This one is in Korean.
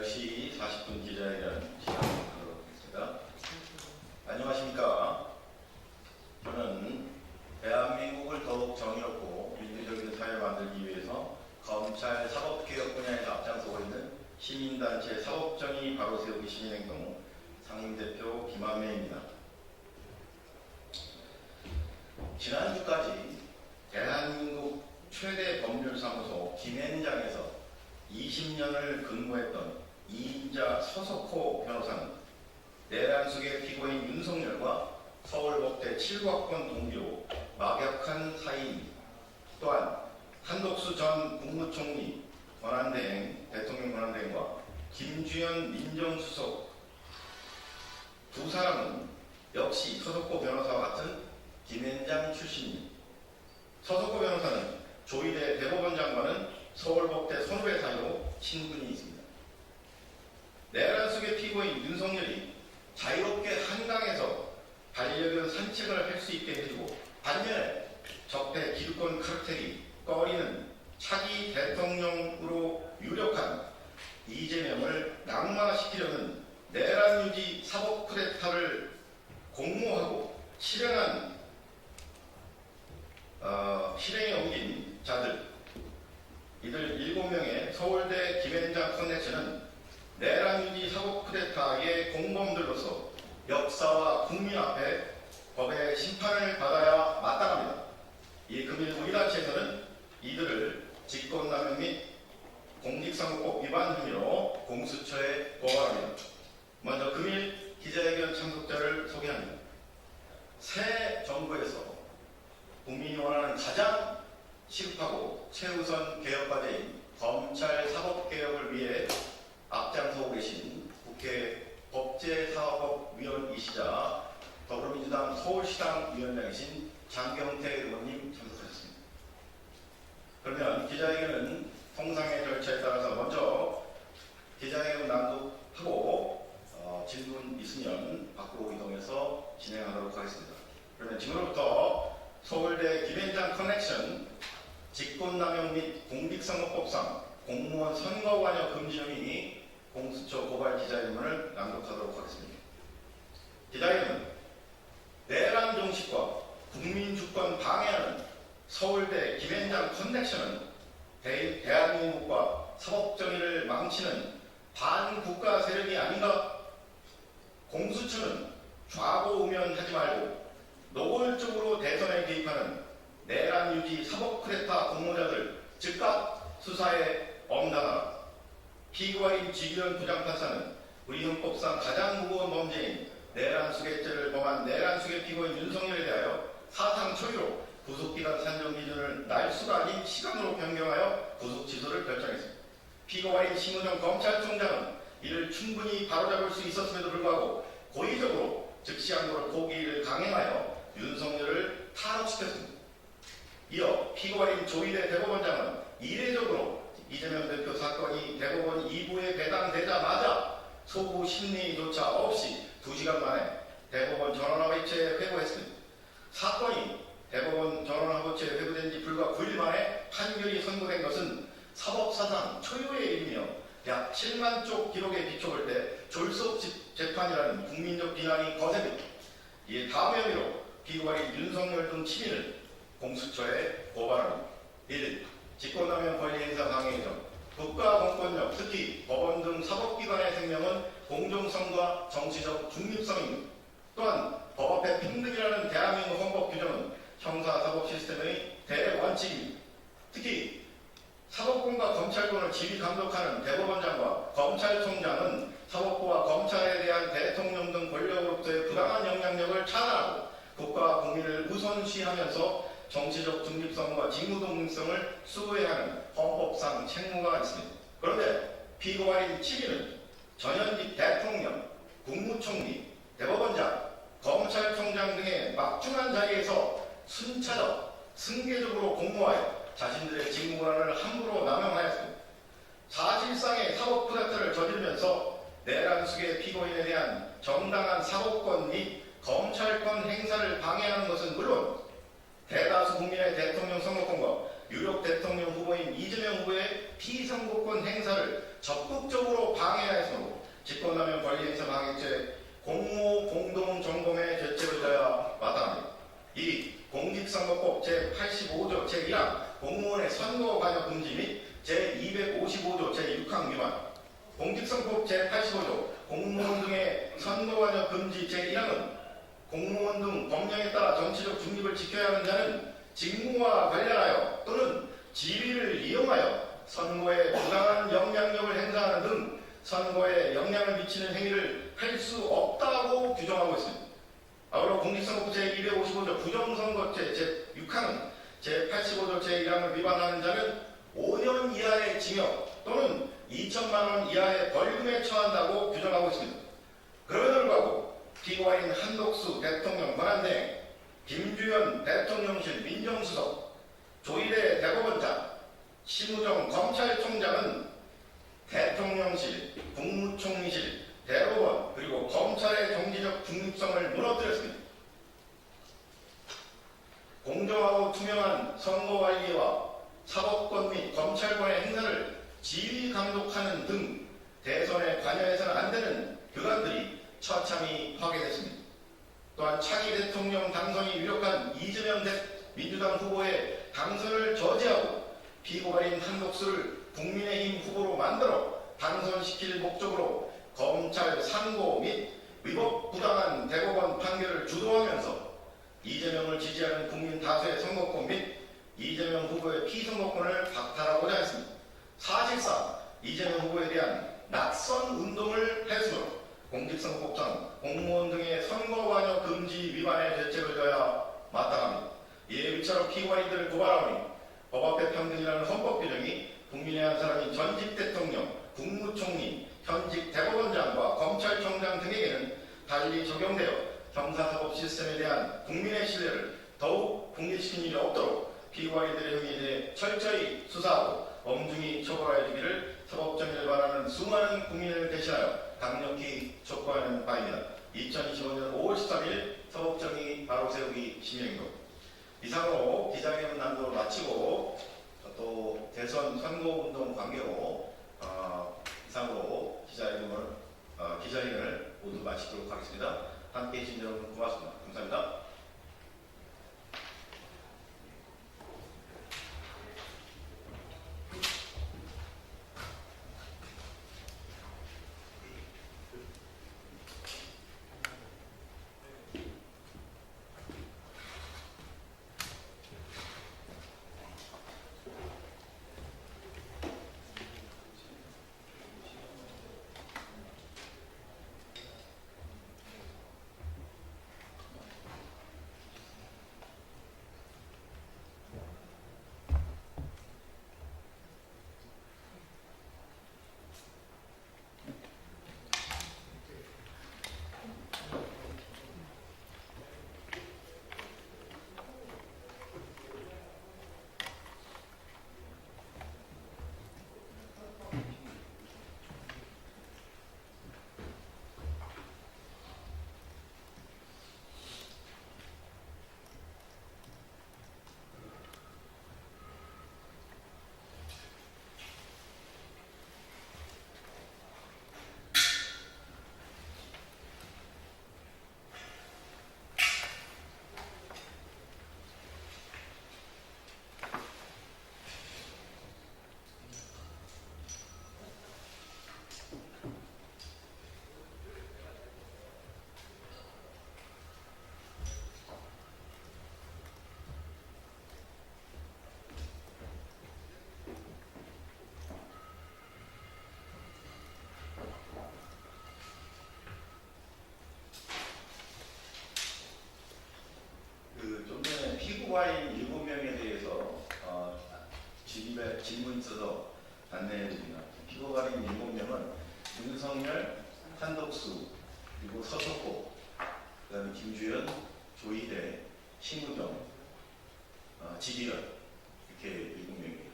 10시 40분 기자회견 시작하도록 하겠습니다. 안녕하십니까. 저는 대한민국을 더욱 정의롭고 민주적인 사회를 만들기 위해서 검찰 사법개혁 분야에서 앞장서고 있는 시민단체 사법정의 바로 세우기 시민행동 상임대표 김한매입니다. 지난주까지 대한민국 최대 법률사무소 김앤장에서 20년을 근무했던 이인자 서석호 변호사는 내란숙의 피고인 윤석열과 서울법대 7과학번 동기로 막역한 사이입니다. 또한 한독수 전 국무총리 대통령 권한대행과 김주현 민정수석 두 사람은 역시 서석호 변호사와 같은 김앤장 출신입니다. 서석호 변호사는 조희대 대법원장과는 서울법대 선후배 사이로 친분이 있습니다. 내란 속의 피고인 윤석열이 자유롭게 한강에서 반려견 산책을 할 수 있게 해주고 반면에 적대 기득권 카르텔이 꺼리는 차기 대통령으로 유력한 이재명을 낙마시키려는 내란 유지 사법 쿠데타를 공모하고 실행에 옮긴 자들 이들 7명의 서울대 김앤장 커넥션은 내란 유지 사법 쿠데타의 공범들로서 역사와 국민 앞에 법의 심판을 받아야 마땅합니다. 이 금일 우리 단체에서는 이들을 직권남용 및 공직선거법 위반 혐의로 공수처에 고발합니다. 먼저 금일 기자회견 참석자를 소개합니다. 새 정부에서 국민이 원하는 가장 시급하고 최우선 개혁 과제인 검찰 사법개혁을 위해 앞장서고 계신 국회 법제사법위원이시자 더불어민주당 서울시당 위원장이신 장경태 의원님 참석하셨습니다. 그러면 기자회견은 통상의 절차에 따라서 먼저 기자회견 낭독하고 질문 있으면 밖으로 이동해서 진행하도록 하겠습니다. 그러면 지금부터 서울대 김앤장 커넥션 직권남용 및 공직선거법상 공무원 선거관여 금지 혐의 공수처 고발 기자회견을 낭독하도록 하겠습니다. 기자회견은 내란 정식과 국민주권 방해하는 서울대 김앤장 커넥션은 대한민국과 사법정의를 망치는 반국가 세력이 아닌가? 공수처는 좌고우면하지 말고 노골적으로 대선에 개입하는 내란 유지 사법 쿠데타 공모자들 즉각 수사에 엄단하라. 피고인 지기현 부장판사는 우리 형법상 가장 무거운 범죄인 내란 수괴죄를 범한 내란 수괴 피고인 윤석열에 대하여 사상 초유로 구속기간 산정 기준을 날수가 아닌 시간으로 변경하여 구속 취소를 결정했습니다. 피고인 심은영 검찰총장은 이를 충분히 바로잡을 수 있었음에도 불구하고 고의적으로 즉시항고를 고기를 강행하여 윤석열을 탈옥시켰습니다. 이어 피고인 조희대 대법원장은 이례적으로 이재명 대표 사건이 대법원 2부에 배당되자마자 소부 심리조차 없이 2시간 만에 대법원 전원합의체에 회부했습니다. 사건이 대법원 전원합의체에 회부된 지 불과 9일 만에 판결이 선고된 것은 사법사상 초유의 일이며 약 7만 쪽 기록에 비춰볼 때 졸속 재판이라는 국민적 비난이 거셉니다. 이에 다음 혐의로 피고인 윤석열 등 7인을 공수처에 고발합니다. 1. 직권남용 권리행사 방해 점 국가 공권력, 특히 법원 등 사법기관의 생명은 공정성과 정치적 중립성입니다. 또한 법 앞에 평등이라는 대한민국 헌법 규정은 형사사법 시스템의 대원칙입니다. 특히 사법권과 검찰권을 지휘 감독하는 대법원장과 검찰총장은 사법부와 검찰에 대한 대통령 등 권력으로부터의 부당한 영향력을 차단하고 국가와 국민을 우선시하면서 정치적 중립성과 직무독립성을 수호해야 하는 헌법상 책무가 있습니다. 그런데 피고인 7인은 전현직 대통령, 국무총리, 대법원장, 검찰총장 등의 막중한 자리에서 순차적, 승계적으로 공모하여 자신들의 직무권한을 함부로 남용하였습니다. 사실상의 사법 쿠데타를 저지르면서 내란 수괴 피고인에 대한 정당한 사법권 및 검찰권 행사를 방해하는 것은 물론 대다수 국민의 대통령 선거권과 유력 대통령 후보인 이재명 후보의 피선거권 행사를 적극적으로 방해하여 직권남용 권리행사 방해죄, 공모 공동점검의 죄죄를 져야 마땅합니다. 2. 공직선거법 제85조 제1항 공무원의 선거 관여 금지 및 제255조 제6항 위반. 공직선거법 제85조 공무원 등의 선거 관여 금지 제1항은 공무원 등 법령에 따라 정치적 중립을 지켜야 하는 자는 직무와 관련하여 또는 지위를 이용하여 선거에 부당한 영향력을 행사하는 등 선거에 영향을 미치는 행위를 할 수 없다고 규정하고 있습니다. 아울러 공직선거법 제255조 부정선거죄 제6항은 제85조 제1항을 위반하는 자는 5년 이하의 징역 또는 2천만 원 이하의 벌금에 처한다고 규정하고 있습니다. 그럼에도 불구하고 피고인 한독수 대통령 권한대행, 김주현 대통령실 민정수석, 조희대 대법원장, 심우정 검찰총장은 대통령실, 국무총리실, 대법원 그리고 검찰의 정치적 중립성을 무너뜨렸습니다. 공정하고 투명한 선거관리와 사법권 및 검찰권의 행사를 지휘 감독하는 등 대선에 관여해서는 안 되는 교단들이 처참히 파괴됐습니다. 또한 차기 대통령 당선이 유력한 이재명 민주당 후보의 당선을 저지하고 피고발인 한독수를 국민의힘 후보로 만들어 당선시킬 목적으로 검찰 상고 및 위법 부당한 대법원 판결을 주도하면서 이재명을 지지하는 국민 다수의 선거권 및 이재명 후보의 피선거권을 박탈하고자 했습니다. 사실상 이재명 후보에 대한 낙선 운동을 해수로 공직선거법상 공무원 등의 선거 관여 금지 위반의 죄책을 져야 마땅합니다. 이에 위차로 피고인들을 고발하오니 법 앞에 평등이라는 헌법 규정이 국민의 한 사람인 전직 대통령, 국무총리, 현직 대법원장과 검찰총장 등에게는 달리 적용되어 형사사법 시스템에 대한 국민의 신뢰를 더욱 붕괴시키는 일이 없도록 피고인들의 행위에 대해 철저히 수사하고 엄중히 처벌하여 주기를 사법정의를 바라는 수많은 국민을 대신하여 강력히 촉구하는 바입니다. 2025년 5월 13일 사법정의 바로세우기 시민행동. 이상으로 기자회견 난도를 마치고 또 대선 선거운동 관계로 이상으로 기자회견을 모두 마치도록 하겠습니다. 함께해 주신 여러분 고맙습니다. 감사합니다. 좀 전에 피고가인 7명에 대해서 질문 있어서 안내해드립니다. 피고가인 7명은 윤석열, 한덕수, 그리고 서석호, 그 다음에 김주현, 조희대, 심우정, 지기현 이렇게 7명입니다.